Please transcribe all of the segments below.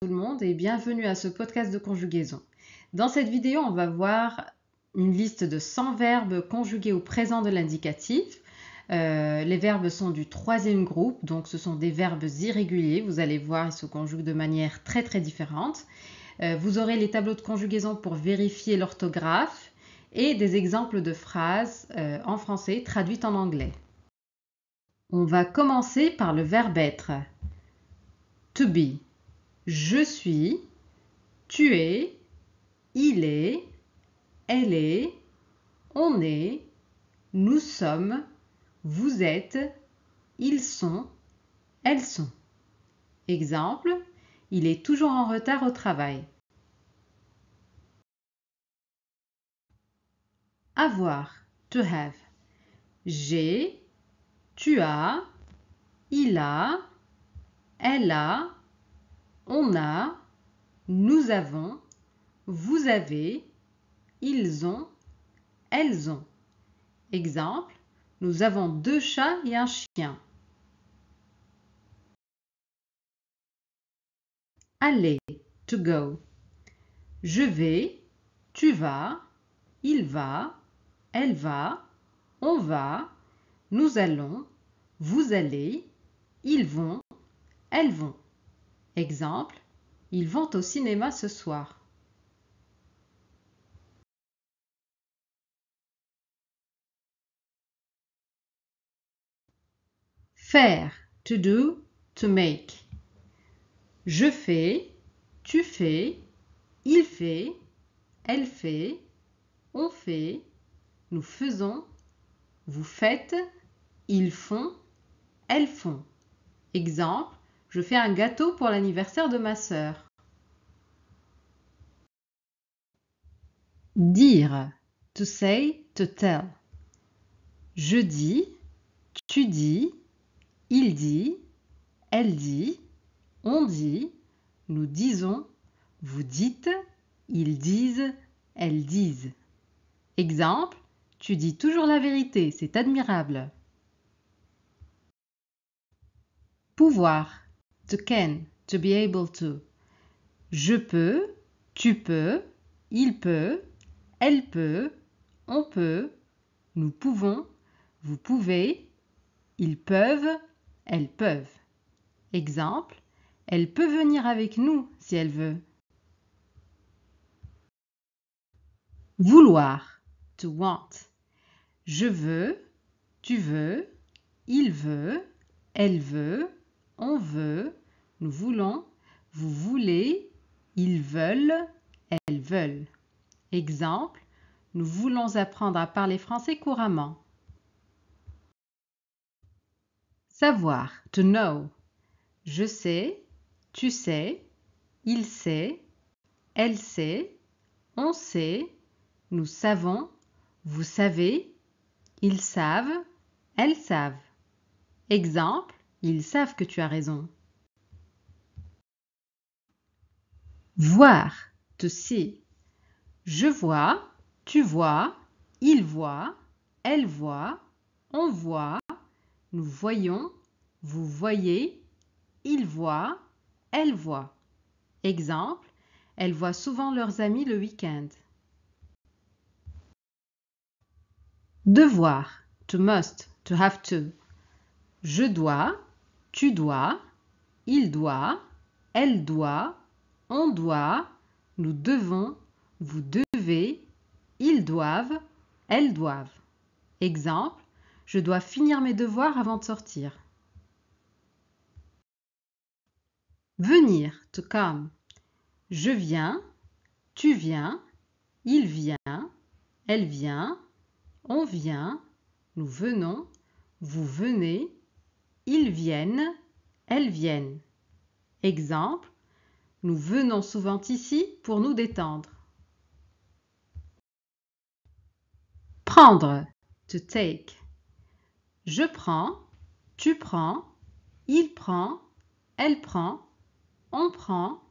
Tout le monde et bienvenue à ce podcast de conjugaison. Dans cette vidéo, on va voir une liste de 100 verbes conjugués au présent de l'indicatif. Les verbes sont du troisième groupe, donc ce sont des verbes irréguliers. Vous allez voir, ils se conjuguent de manière très différente. Vous aurez les tableaux de conjugaison pour vérifier l'orthographe et des exemples de phrases en français traduites en anglais. On va commencer par le verbe être. To be. Je suis, tu es, il est, elle est, on est, nous sommes, vous êtes, ils sont, elles sont. Exemple, il est toujours en retard au travail. Avoir, to have. J'ai, tu as, il a, elle a, on a, nous avons, vous avez, ils ont, elles ont. Exemple, nous avons 2 chats et un chien. Aller, to go. Je vais, tu vas, il va, elle va, on va, nous allons, vous allez, ils vont, elles vont. Exemple, ils vont au cinéma ce soir. Faire, to do, to make. Je fais, tu fais, il fait, elle fait, on fait, nous faisons, vous faites, ils font, elles font. Exemple, je fais un gâteau pour l'anniversaire de ma sœur. Dire, to say, to tell. Je dis, tu dis, il dit, elle dit, on dit, nous disons, vous dites, ils disent, elles disent. Exemple, tu dis toujours la vérité, c'est admirable. Pouvoir, to can, to be able to. Je peux, tu peux, il peut, elle peut, on peut, nous pouvons, vous pouvez, ils peuvent, elles peuvent. Exemple, elle peut venir avec nous si elle veut. Vouloir, to want. Je veux, tu veux, il veut, elle veut, on veut, nous voulons, vous voulez, ils veulent, elles veulent. Exemple, nous voulons apprendre à parler français couramment. Savoir, to know. Je sais, tu sais, il sait, elle sait, on sait, nous savons, vous savez, ils savent, elles savent. Exemple, ils savent que tu as raison. Voir, to see. Je vois, tu vois, il voit, elle voit, on voit, nous voyons, vous voyez, ils voient, elles voient. Exemple, elles voient souvent leurs amis le week-end. Devoir, to must, to have to. Je dois, tu dois, il doit, elle doit, on doit, nous devons, vous devez, ils doivent, elles doivent. Exemple, je dois finir mes devoirs avant de sortir. Venir, to come. Je viens, tu viens, il vient, elle vient, on vient, nous venons, vous venez, ils viennent, elles viennent. Exemple, nous venons souvent ici pour nous détendre. Prendre, to take. Je prends, tu prends, il prend, elle prend, on prend,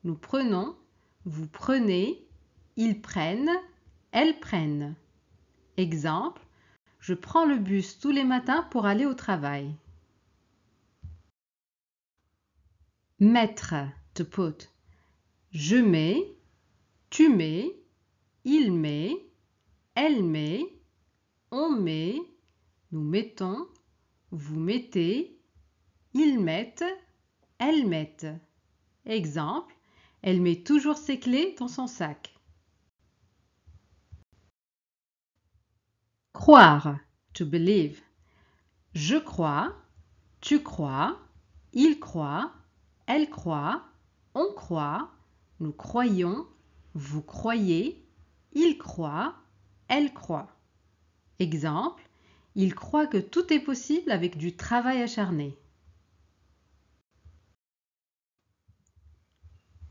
nous prenons, vous prenez, ils prennent, elles prennent. Exemple, je prends le bus tous les matins pour aller au travail. Mettre, to put. Je mets, tu mets, il met, elle met, on met, nous mettons, vous mettez, ils mettent, elles mettent. Exemple, elle met toujours ses clés dans son sac. Croire, to believe. Je crois, tu crois, il croit, elle croit, on croit, nous croyons, vous croyez, il croit, elle croit. Exemple, il croit que tout est possible avec du travail acharné.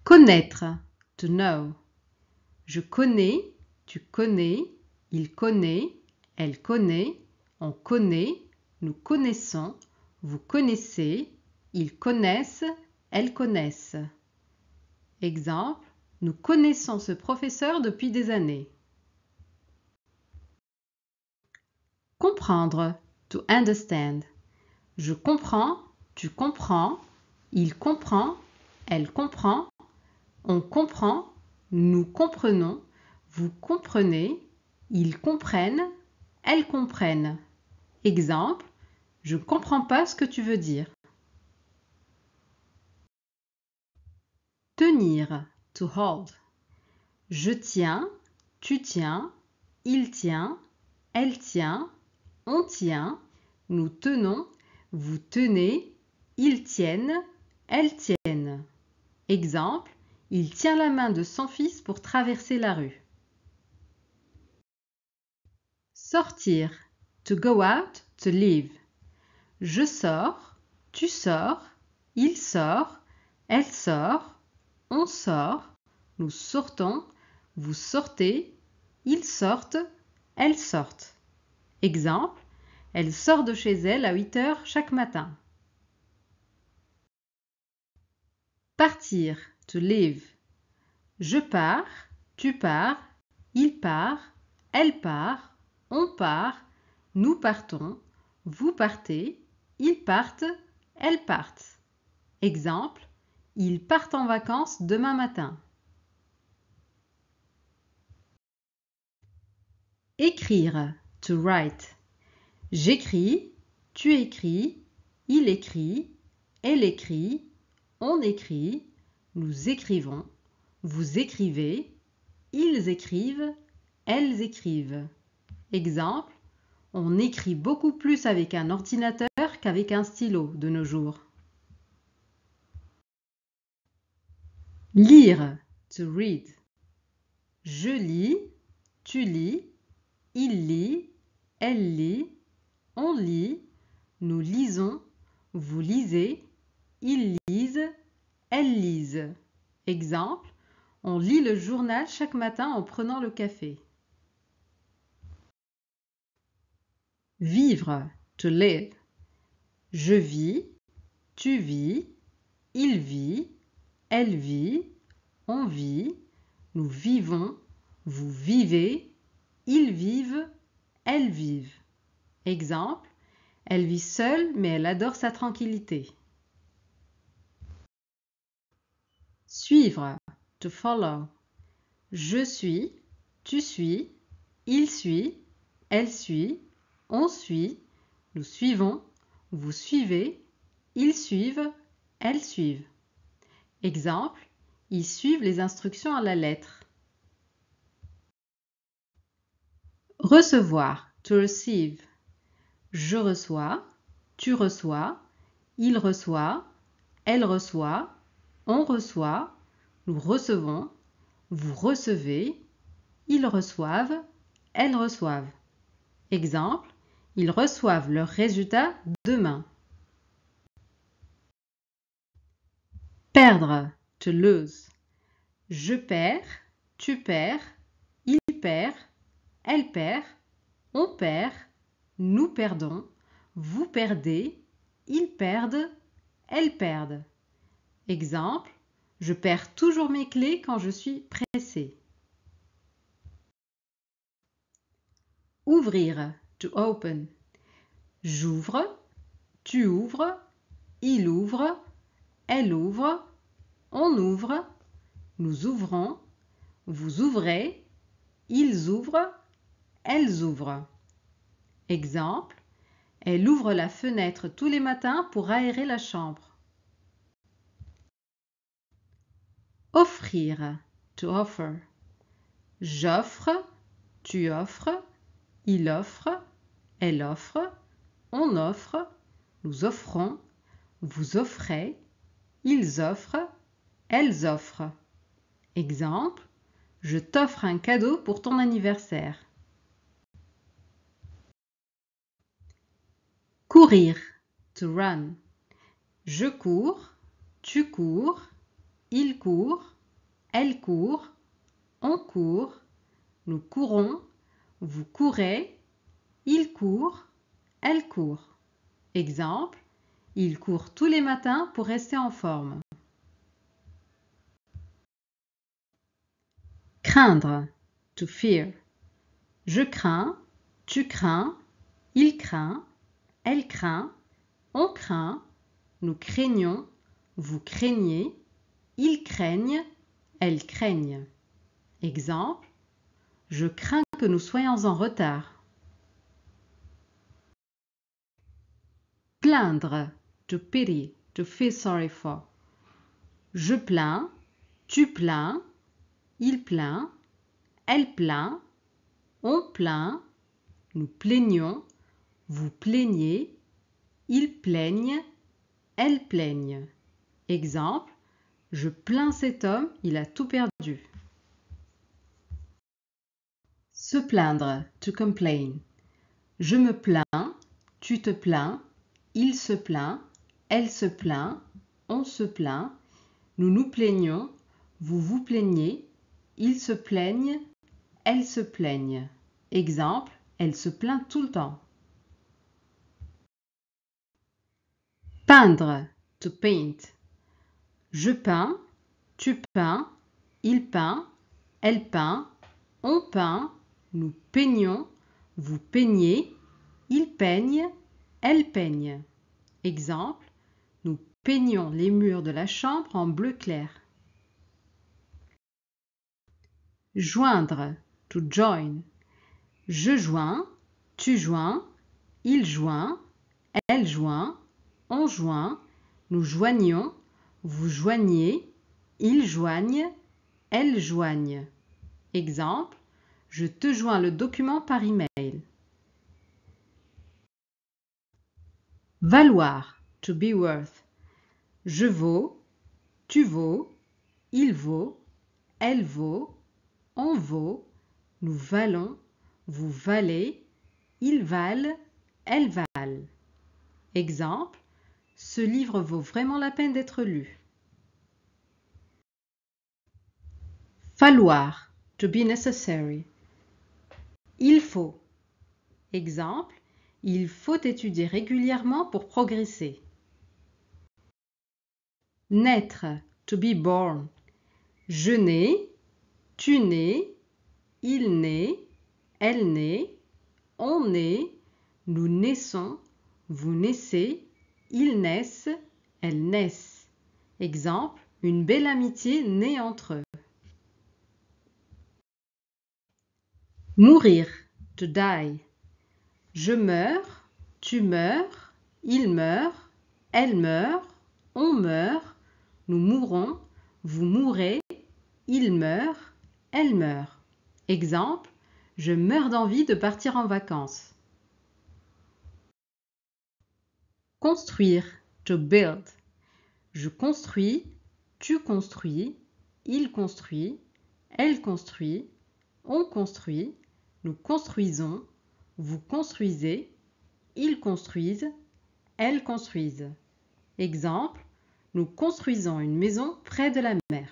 Connaître, to know. Je connais, tu connais, il connaît, elle connaît, on connaît, nous connaissons, vous connaissez, ils connaissent, elles connaissent. Exemple, nous connaissons ce professeur depuis des années. Comprendre, to understand. Je comprends, tu comprends, il comprend, elle comprend, on comprend, nous comprenons, vous comprenez, ils comprennent, elles comprennent. Exemple, je ne comprends pas ce que tu veux dire. Tenir, to hold. Je tiens, tu tiens, il tient, elle tient, on tient, nous tenons, vous tenez, ils tiennent, elles tiennent. Exemple, il tient la main de son fils pour traverser la rue. Sortir, to go out, to leave. Je sors, tu sors, il sort, elle sort, on sort, nous sortons, vous sortez, ils sortent, elles sortent. Exemple, elle sort de chez elle à 8 heures chaque matin. Partir, to leave. Je pars, tu pars, il part, elle part, on part, nous partons, vous partez, ils partent, elles partent. Exemple, ils partent en vacances demain matin. Écrire, to write. J'écris, tu écris, il écrit, elle écrit, on écrit, nous écrivons, vous écrivez, ils écrivent, elles écrivent. Exemple, on écrit beaucoup plus avec un ordinateur qu'avec un stylo de nos jours. Lire, to read. Je lis, tu lis, il lit, elle lit, on lit, nous lisons, vous lisez, ils lisent, elles lisent. Exemple, on lit le journal chaque matin en prenant le café. Vivre, to live. Je vis, tu vis, il vit, elle vit, on vit, nous vivons, vous vivez, ils vivent, elles vivent. Exemple, elle vit seule mais elle adore sa tranquillité. Suivre, to follow. Je suis, tu suis, il suit, elle suit, on suit, nous suivons, vous suivez, ils suivent, elles suivent. Exemple, ils suivent les instructions à la lettre. Recevoir, to receive. Je reçois, tu reçois, il reçoit, elle reçoit, on reçoit, nous recevons, vous recevez, ils reçoivent, elles reçoivent. Exemple, ils reçoivent leurs résultats demain. Perdre, to lose. Je perds, tu perds, il perd, elle perd, on perd, nous perdons, vous perdez, ils perdent, elles perdent. Exemple, je perds toujours mes clés quand je suis pressé. Ouvrir, to open. J'ouvre, tu ouvres, il ouvre, elle ouvre, on ouvre, nous ouvrons, vous ouvrez, ils ouvrent, elles ouvrent. Exemple, elle ouvre la fenêtre tous les matins pour aérer la chambre. Offrir, to offer. J'offre, tu offres, il offre, elle offre, on offre, nous offrons, vous offrez, ils offrent, elles offrent. Exemple, je t'offre un cadeau pour ton anniversaire. Courir, to run. Je cours, tu cours, il court, elle court, on court, nous courons, vous courez, il court, elle court. Exemple, il court tous les matins pour rester en forme. Craindre, to fear. Je crains, tu crains, il craint, elle craint, on craint, nous craignons, vous craignez, ils craignent, elles craignent. Exemple, je crains que nous soyons en retard. Plaindre, to pity, to feel sorry for. Je plains, tu plains, il plaint, elle plaint, on plaint, nous plaignons, vous plaignez, ils plaignent, elles plaignent. Exemple, je plains cet homme, il a tout perdu. Se plaindre, to complain. Je me plains, tu te plains, il se plaint, elle se plaint, on se plaint, nous nous plaignons, vous vous plaignez, ils se plaignent, elles se plaignent. Exemple, elle se plaint tout le temps. Peindre, to paint. Je peins, tu peins, il peint, elle peint, on peint, nous peignons, vous peignez, il peigne, elle peigne. Exemple, nous peignons les murs de la chambre en bleu clair. Joindre, to join. Je joins, tu joins, il joint, elle joint, on joint, nous joignons, vous joignez, ils joignent, elles joignent. Exemple, je te joins le document par email. Valoir, to be worth. Je vaux, tu vaux, il vaut, elle vaut, on vaut, nous valons, vous valez, ils valent, elles valent. Exemple, ce livre vaut vraiment la peine d'être lu. Falloir, to be necessary. Il faut. Exemple, il faut étudier régulièrement pour progresser. Naître, to be born. Je nais, tu nais, il naît, elle naît, on naît, nous naissons, vous naissez, ils naissent, elles naissent. Exemple, une belle amitié naît entre eux. Mourir, to die. Je meurs, tu meurs, il meurt, elle meurt, on meurt, nous mourons, vous mourrez, il meurt, elle meurt. Exemple, je meurs d'envie de partir en vacances. Construire, to build. Je construis, tu construis, il construit, elle construit, on construit, nous construisons, vous construisez, ils construisent, elles construisent. Exemple, nous construisons une maison près de la mer.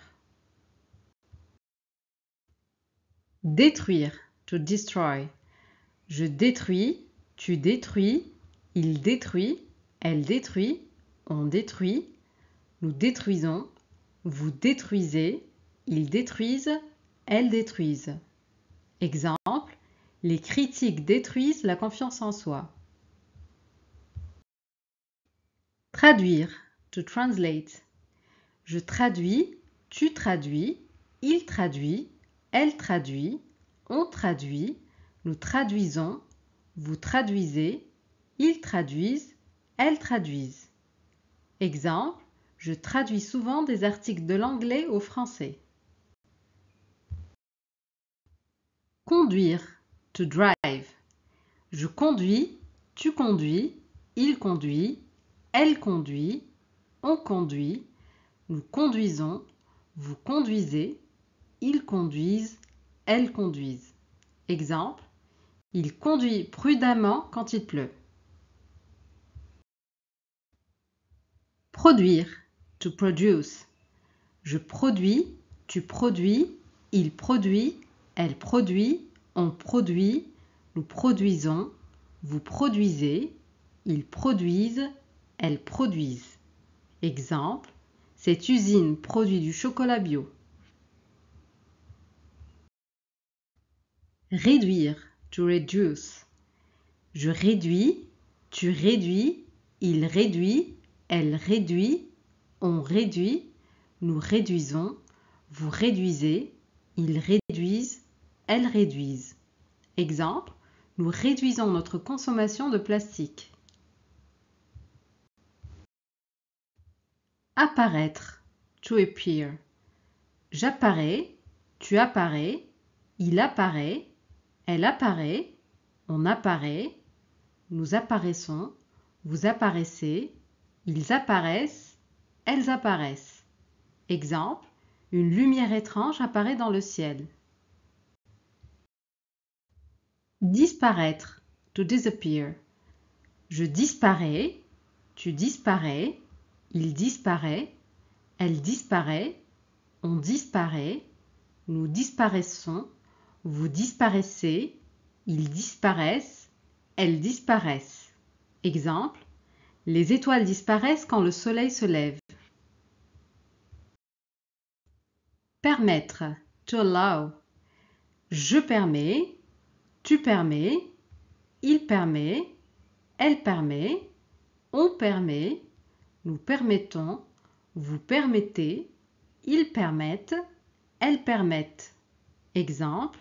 Détruire, to destroy. Je détruis, tu détruis, il détruit, elle détruit, on détruit, nous détruisons, vous détruisez, ils détruisent, elles détruisent. Exemple, les critiques détruisent la confiance en soi. Traduire, to translate. Je traduis, tu traduis, il traduit, elle traduit, on traduit, nous traduisons, vous traduisez, ils traduisent, elles traduisent. Exemple, je traduis souvent des articles de l'anglais au français. Conduire, to drive. Je conduis, tu conduis, il conduit, elle conduit, on conduit, nous conduisons, vous conduisez, ils conduisent, elles conduisent. Exemple, il conduit prudemment quand il pleut. Produire, to produce. Je produis, tu produis, il produit, elle produit, on produit, nous produisons, vous produisez, ils produisent, elles produisent. Exemple, cette usine produit du chocolat bio. Réduire, to reduce. Je réduis, tu réduis, il réduit, elle réduit, on réduit, nous réduisons, vous réduisez, ils réduisent, elles réduisent. Exemple, nous réduisons notre consommation de plastique. Apparaître, to appear. J'apparais, tu apparais, il apparaît, elle apparaît, on apparaît, nous apparaissons, vous apparaissez, ils apparaissent, elles apparaissent. Exemple, une lumière étrange apparaît dans le ciel. Disparaître, to disappear. Je disparais, tu disparais, il disparaît, elle disparaît, on disparaît, nous disparaissons, vous disparaissez, ils disparaissent, elles disparaissent. Exemple, les étoiles disparaissent quand le soleil se lève. Permettre, to allow. Je permets, tu permets, il permet, elle permet, on permet, nous permettons, vous permettez, ils permettent, elles permettent. Exemple,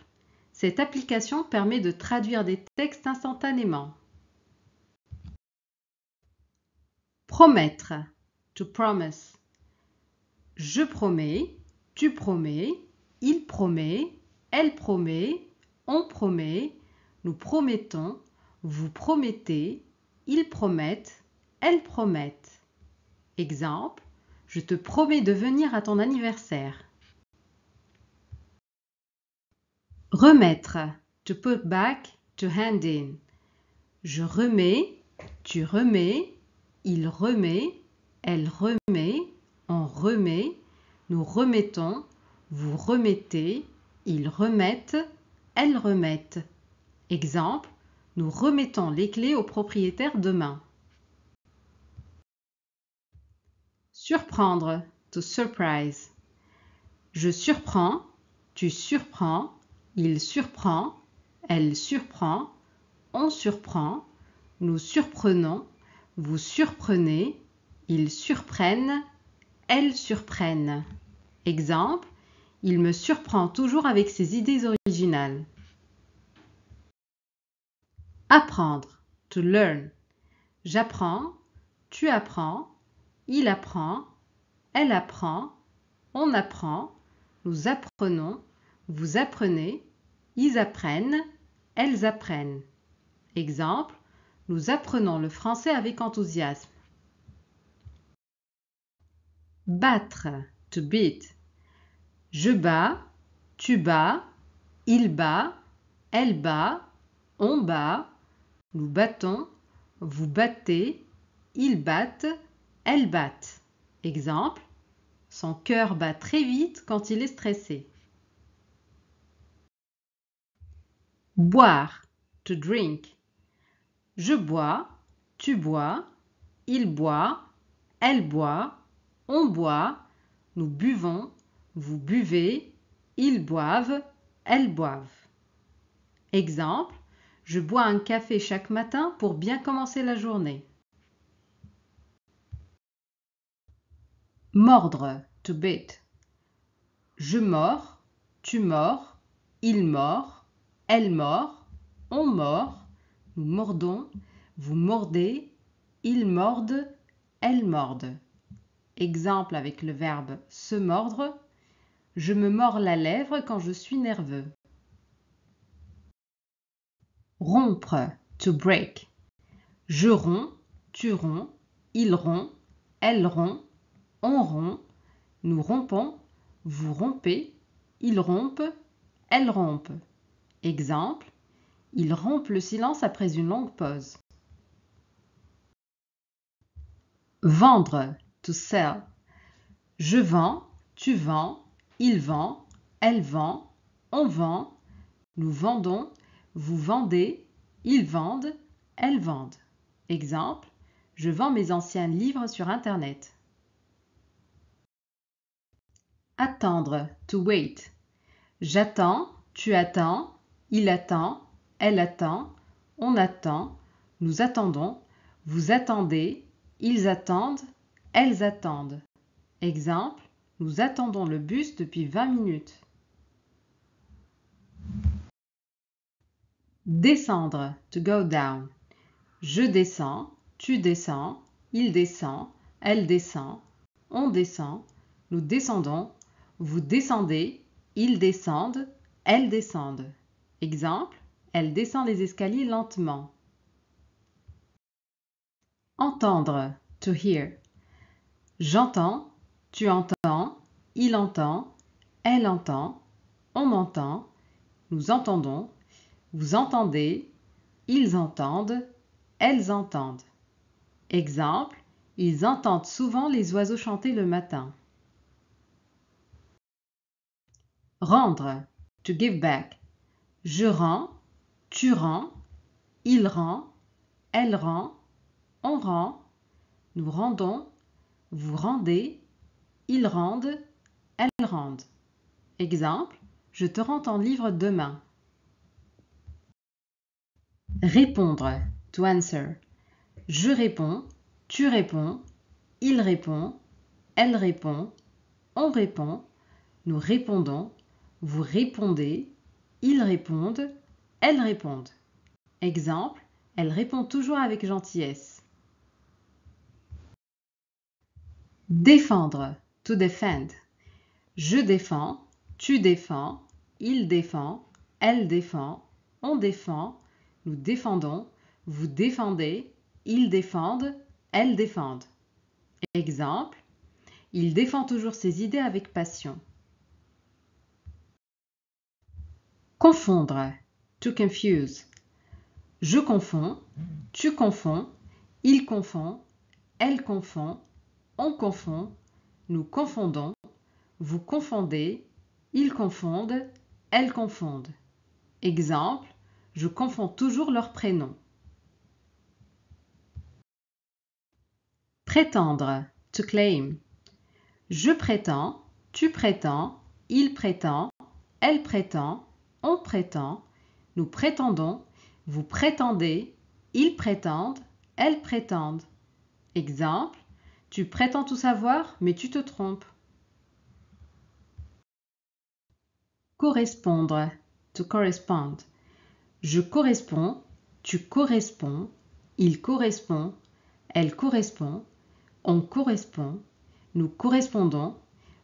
cette application permet de traduire des textes instantanément. Promettre, to promise. Je promets, tu promets, il promet, elle promet, on promet, nous promettons, vous promettez, ils promettent, elles promettent. Exemple, je te promets de venir à ton anniversaire. Remettre, to put back, to hand in. Je remets, tu remets, il remet, elle remet, on remet, nous remettons, vous remettez, ils remettent, elles remettent. Exemple, nous remettons les clés au propriétaire demain. Surprendre, to surprise. Je surprends, tu surprends, il surprend, elle surprend, on surprend, nous surprenons, vous surprenez, ils surprennent, elles surprennent. Exemple, il me surprend toujours avec ses idées originales. Apprendre, to learn. J'apprends, tu apprends, il apprend, elle apprend, on apprend, nous apprenons, vous apprenez, ils apprennent, elles apprennent. Exemple, nous apprenons le français avec enthousiasme. Battre, to beat. Je bats, tu bats, il bat, elle bat, on bat, nous battons, vous battez, ils battent, elles battent. Exemple, son cœur bat très vite quand il est stressé. Boire, to drink. Je bois, tu bois, il boit, elle boit, on boit, nous buvons, vous buvez, ils boivent, elles boivent. Exemple, je bois un café chaque matin pour bien commencer la journée. Mordre, to bite. Je mords, tu mords, il mord, elle mord, on mord, nous mordons, vous mordez, ils mordent, elles mordent. Exemple avec le verbe se mordre. Je me mords la lèvre quand je suis nerveux. Rompre, to break. Je romps, tu romps, il rompt, elle rompt, on rompt, nous rompons, vous rompez, ils rompent, elles rompent. Exemple, ils rompent le silence après une longue pause. Vendre, to sell. Je vends, tu vends, il vend, elle vend, on vend, nous vendons, vous vendez, ils vendent, elles vendent. Exemple, je vends mes anciens livres sur Internet. Attendre, to wait. J'attends, tu attends, il attend, elle attend, on attend, nous attendons, vous attendez, ils attendent, elles attendent. Exemple, nous attendons le bus depuis 20 minutes. Descendre, to go down. Je descends, tu descends, il descend, elle descend, on descend, nous descendons, vous descendez, ils descendent, elles descendent. Exemple, elle descend les escaliers lentement. Entendre, to hear. J'entends, tu entends, il entend, elle entend, on entend, nous entendons, vous entendez, ils entendent, elles entendent. Exemple, ils entendent souvent les oiseaux chanter le matin. Rendre, to give back. Je rends, tu rends, il rend, elle rend, on rend, nous rendons, vous rendez, ils rendent, elles rendent. Exemple, je te rends ton livre demain. Répondre, to answer. Je réponds, tu réponds, il répond, elle répond, on répond, nous répondons, vous répondez, ils répondent, elles répondent. Exemple, elle répond toujours avec gentillesse. Défendre, to defend. Je défends, tu défends, il défend, elle défend, on défend, nous défendons, vous défendez, ils défendent, elles défendent. Exemple, il défend toujours ses idées avec passion. Confondre, to confuse. Je confonds, tu confonds, il confond, elle confond, on confond, nous confondons, vous confondez, ils confondent, elles confondent. Exemple, je confonds toujours leurs prénoms. Prétendre, to claim. Je prétends, tu prétends, il prétend, elle prétend, on prétend, nous prétendons, vous prétendez, ils prétendent, elles prétendent. Exemple, tu prétends tout savoir, mais tu te trompes. Correspondre, to correspond. Je corresponds, tu corresponds, il correspond, elle correspond, on correspond, nous correspondons,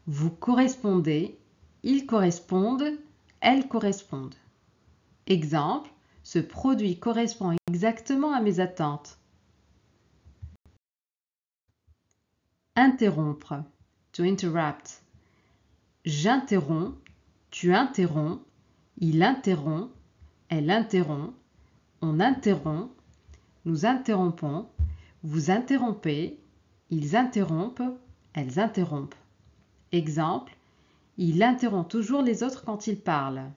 vous correspondez, ils correspondent, elles correspondent. Exemple, ce produit correspond exactement à mes attentes. Interrompre, to interrupt. J'interromps, tu interromps, il interrompt, elle interrompt, on interrompt, nous interrompons, vous interrompez, ils interrompent, elles interrompent. Exemple, il interrompt toujours les autres quand ils parlent.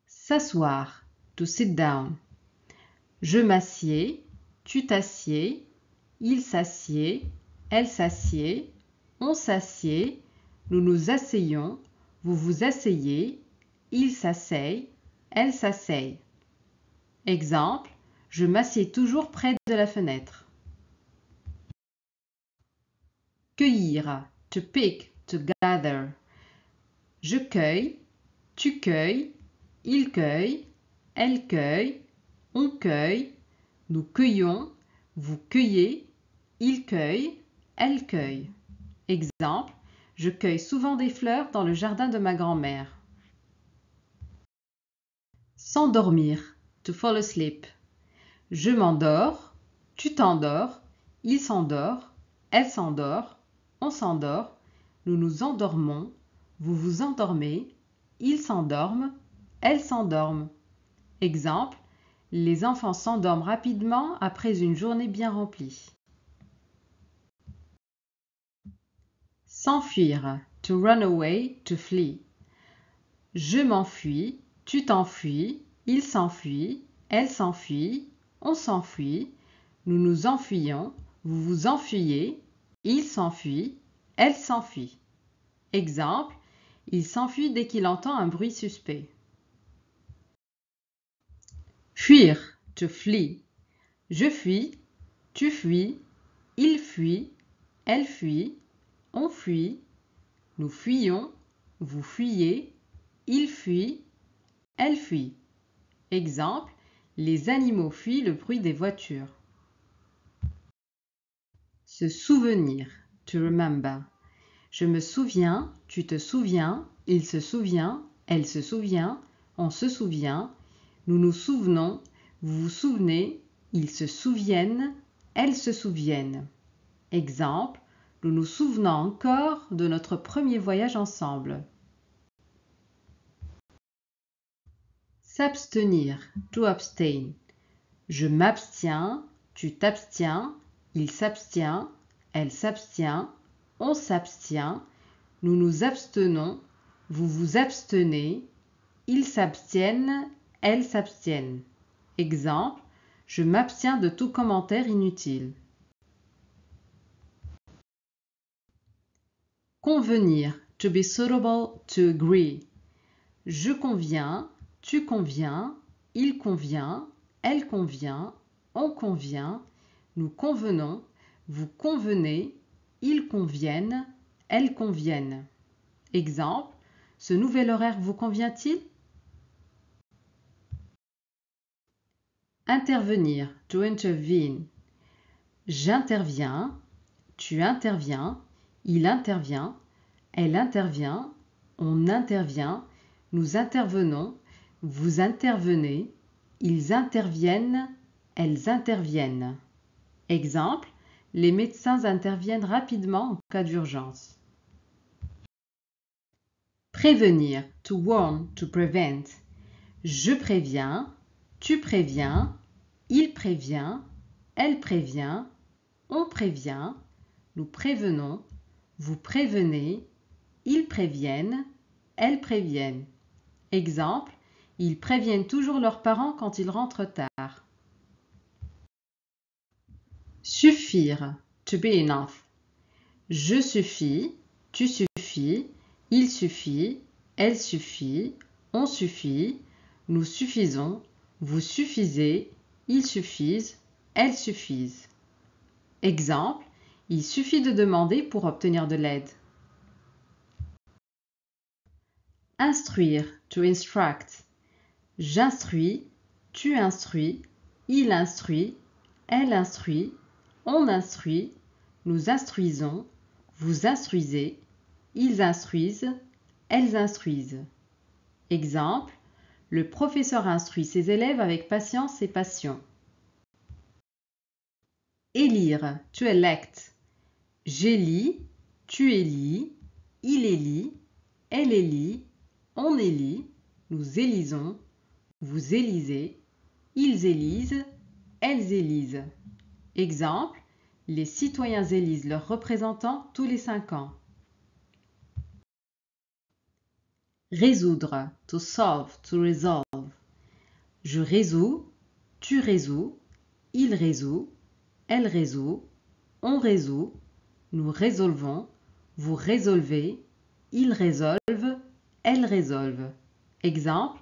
S'asseoir, to sit down. Je m'assieds, tu t'assieds, il s'assied, elle s'assied, on s'assied, nous nous asseyons, vous vous asseyez, il s'asseye, elle s'asseye. Exemple, je m'assieds toujours près de la fenêtre. Cueillir, to pick, to gather. Je cueille, tu cueilles, il cueille, elle cueille, on cueille, nous cueillons, vous cueillez, il cueille, elle cueille. Exemple, je cueille souvent des fleurs dans le jardin de ma grand-mère. S'endormir, to fall asleep. Je m'endors, tu t'endors, il s'endort, elle s'endort, on s'endort, nous nous endormons, vous vous endormez, ils s'endorment, elles s'endorment. Exemple, les enfants s'endorment rapidement après une journée bien remplie. S'enfuir, to run away, to flee. Je m'enfuis, tu t'enfuis, il s'enfuit, elle s'enfuit, on s'enfuit, nous nous enfuyons, vous vous enfuyez, il s'enfuit, elle s'enfuit. Exemple, il s'enfuit dès qu'il entend un bruit suspect. Fuir, to flee. Je fuis, tu fuis, il fuit, elle fuit, on fuit, nous fuyons, vous fuyez, il fuit, elle fuit. Exemple, les animaux fuient le bruit des voitures. Se souvenir, to remember. Je me souviens, tu te souviens, il se souvient, elle se souvient, on se souvient, nous nous souvenons, vous vous souvenez, ils se souviennent, elles se souviennent. Exemple, nous nous souvenons encore de notre premier voyage ensemble. S'abstenir, to abstain. Je m'abstiens, tu t'abstiens, il s'abstient, elle s'abstient, on s'abstient, nous nous abstenons, vous vous abstenez, ils s'abstiennent, elles s'abstiennent. Exemple, je m'abstiens de tout commentaire inutile. Convenir, to be suitable, to agree. Je conviens, tu conviens, il convient, elle convient, on convient, nous convenons, vous convenez, ils conviennent, elles conviennent. Exemple, ce nouvel horaire vous convient-il? Intervenir, to intervene. J'interviens, tu interviens, il intervient, elle intervient, on intervient, nous intervenons, vous intervenez, ils interviennent, elles interviennent. Exemple, les médecins interviennent rapidement en cas d'urgence. Prévenir, to warn, to prevent. Je préviens, tu préviens, il prévient, elle prévient, on prévient, nous prévenons, vous prévenez, ils préviennent, elles préviennent. Exemple, ils préviennent toujours leurs parents quand ils rentrent tard. Suffire, to be enough. Je suffis, tu suffis, il suffit, elle suffit, on suffit, nous suffisons, vous suffisez, ils suffisent, elles suffisent. Exemple, il suffit de demander pour obtenir de l'aide. Instruire, to instruct. J'instruis, tu instruis, il instruit, elle instruit, on instruit, nous instruisons, vous instruisez, ils instruisent, elles instruisent. Exemple, le professeur instruit ses élèves avec patience et passion. Élire, to elect. J'élis, tu élis, il élit, elle élit, on élit, nous élisons, vous élisez, ils élisent, elles élisent. Exemple, les citoyens élisent leurs représentants tous les 5 ans. Résoudre, to solve, to resolve. Je résous, tu résous, il résout, elle résout, on résout, nous résolvons, vous résolvez, ils résolvent, elles résolvent. Exemple,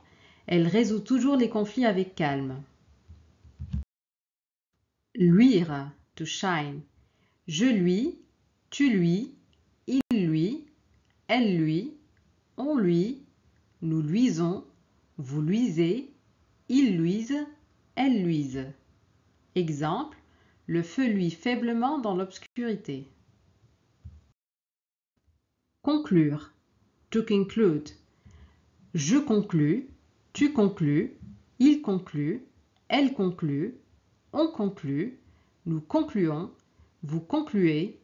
elle résout toujours les conflits avec calme. Luire, to shine. Je lui, tu lui, il lui, elle lui, on luit, nous luisons, vous luisez, ils luisent, elles luisent. Exemple, le feu luit faiblement dans l'obscurité. Conclure. To conclude. Je conclus, tu conclus, il conclut, elle conclut, on conclut, nous concluons, vous concluez,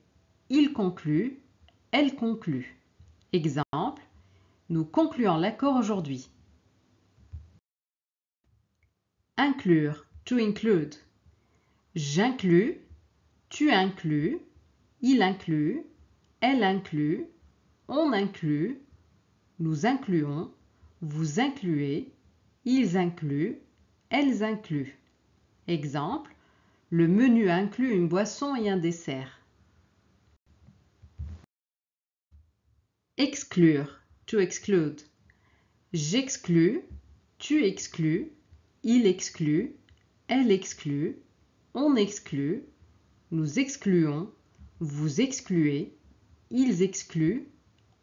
il conclut, elle conclut. Exemple, nous concluons l'accord aujourd'hui. Inclure. To include. J'inclus, tu inclus, il inclut, elle inclut, on inclut, nous incluons, vous incluez, ils incluent, elles incluent. Exemple, le menu inclut une boisson et un dessert. Exclure. To exclude. J'exclus, tu exclus, il exclut, elle exclut, on exclut, nous excluons, vous excluez, ils excluent,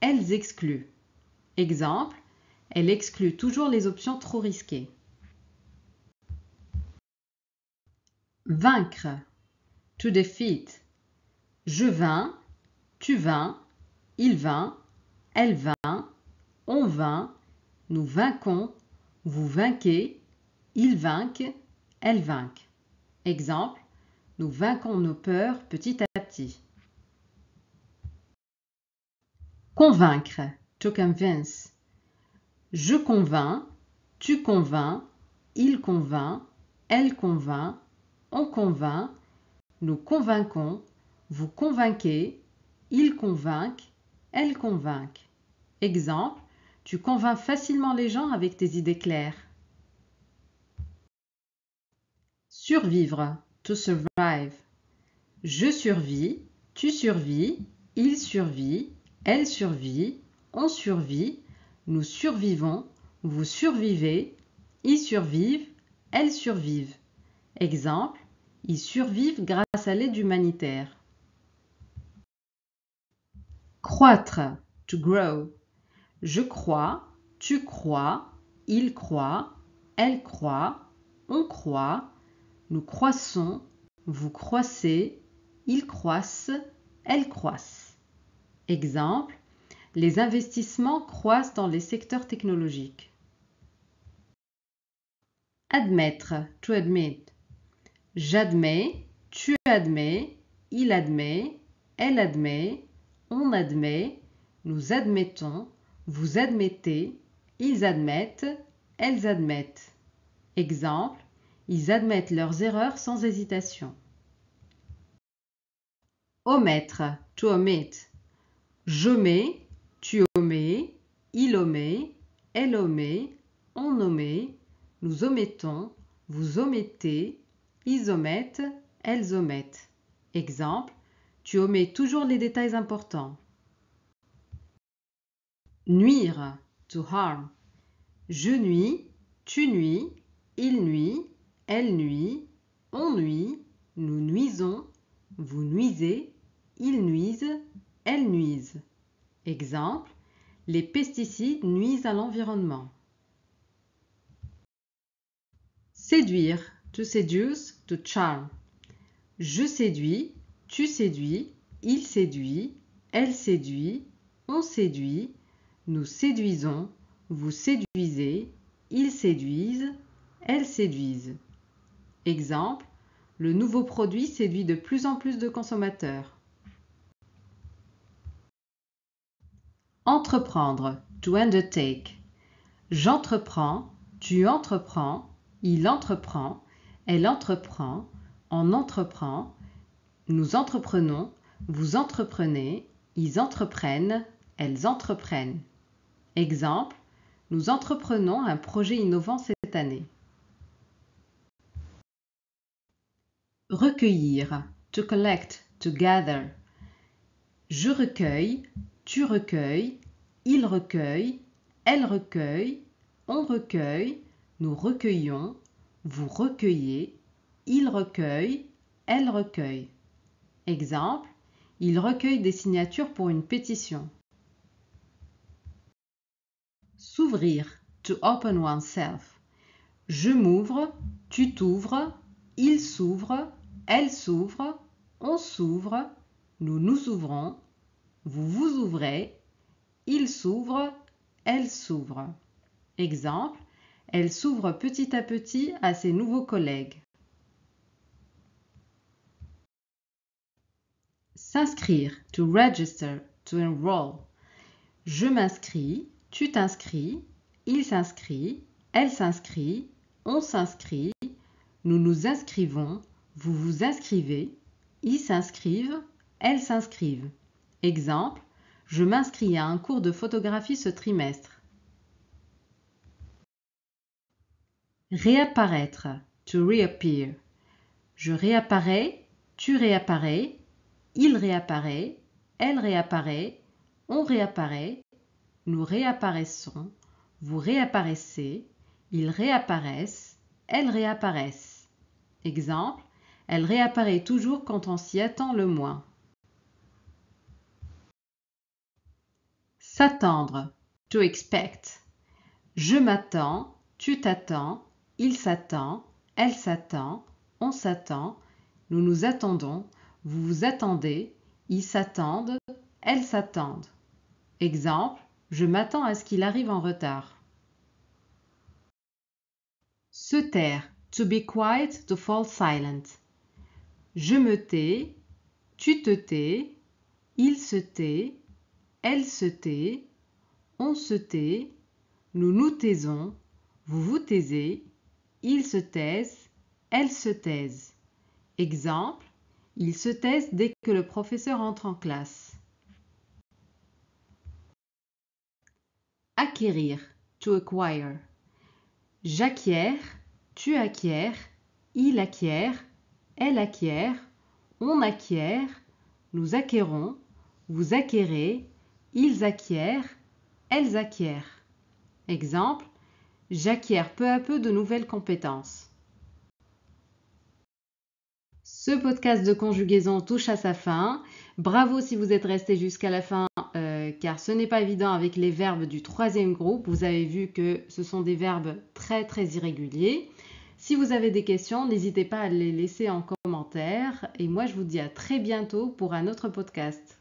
elles excluent. Exemple, elle exclut toujours les options trop risquées. Vaincre. To defeat. Je vins, tu vins, il vint, elle vint, on vint, nous vainquons, vous vainquez, ils vainquent, elles vainquent. Exemple, nous vainquons nos peurs petit à petit. Convaincre. To convince. Je convainc, tu convainc, il convainc, elle convainc, on convainc, nous convainquons, vous convainquez, ils convainquent, elles convainquent. Exemple, tu convaincs facilement les gens avec tes idées claires. Survivre. To survive. Je survis, tu survis, il survit, elle survit, on survit, nous survivons, vous survivez, ils survivent, elles survivent. Exemple, ils survivent grâce à l'aide humanitaire. Croître. To grow. Je crois, tu crois, il croit, elle croit, on croit, nous croissons, vous croissez, ils croissent, elles croissent. Exemple, les investissements croissent dans les secteurs technologiques. Admettre. To admit. J'admets, tu admets, il admet, elle admet, on admet, nous admettons, vous admettez, ils admettent, elles admettent. Exemple, ils admettent leurs erreurs sans hésitation. Omettre. To omit. J'omets, tu omets, il omet, elle omet, on omet, nous omettons, vous omettez, ils omettent, elles omettent. Exemple, tu omets toujours les détails importants. Nuire. To harm. Je nuis, tu nuis, il nuit, elle nuit, on nuit, nous nuisons, vous nuisez, ils nuisent, elles nuisent. Exemple, les pesticides nuisent à l'environnement. Séduire. To seduce, to charm. Je séduis, tu séduis, il séduit, elle séduit, on séduit, nous séduisons, vous séduisez, ils séduisent, elles séduisent. Exemple, le nouveau produit séduit de plus en plus de consommateurs. Entreprendre. To undertake. J'entreprends, tu entreprends, il entreprend, elle entreprend, on entreprend, nous entreprenons, vous entreprenez, ils entreprennent, elles entreprennent. Exemple, nous entreprenons un projet innovant cette année. Recueillir. To collect, to gather. Je recueille, tu recueilles, il recueille, elle recueille, on recueille, nous recueillons, vous recueillez, il recueille, elle recueille. Exemple, il recueille des signatures pour une pétition. S'ouvrir, to open oneself. Je m'ouvre, tu t'ouvres, il s'ouvre, elle s'ouvre, on s'ouvre, nous nous ouvrons, vous vous ouvrez, il s'ouvre, elle s'ouvre. Exemple, elle s'ouvre petit à petit à ses nouveaux collègues. S'inscrire, to register, to enroll. Je m'inscris, tu t'inscris, il s'inscrit, elle s'inscrit, on s'inscrit, nous nous inscrivons, vous vous inscrivez, ils s'inscrivent, elles s'inscrivent. Exemple, je m'inscris à un cours de photographie ce trimestre. Réapparaître, to reappear. Je réapparais, tu réapparais, il réapparaît, elle réapparaît, on réapparaît, nous réapparaissons, vous réapparaissez, ils réapparaissent, elles réapparaissent. Exemple, elle réapparaît toujours quand on s'y attend le moins. S'attendre, to expect. Je m'attends, tu t'attends, il s'attend, elle s'attend, on s'attend, nous nous attendons, vous vous attendez, ils s'attendent, elles s'attendent. Exemple, je m'attends à ce qu'il arrive en retard. Se taire, to be quiet, to fall silent. Je me tais, tu te tais, il se tait, elle se tait, on se tait, nous nous taisons, vous vous taisez, ils se taisent, elles se taisent. Exemple, ils se taisent dès que le professeur entre en classe. Acquérir, to acquire. J'acquiers, tu acquiers, il acquiert, elle acquiert, on acquiert, nous acquérons, vous acquérez, ils acquièrent, elles acquièrent. Exemple, j'acquiers peu à peu de nouvelles compétences. Ce podcast de conjugaison touche à sa fin. Bravo si vous êtes resté jusqu'à la fin, car ce n'est pas évident avec les verbes du troisième groupe. Vous avez vu que ce sont des verbes très très irréguliers. Si vous avez des questions, n'hésitez pas à les laisser en commentaire. Et moi, je vous dis à très bientôt pour un autre podcast.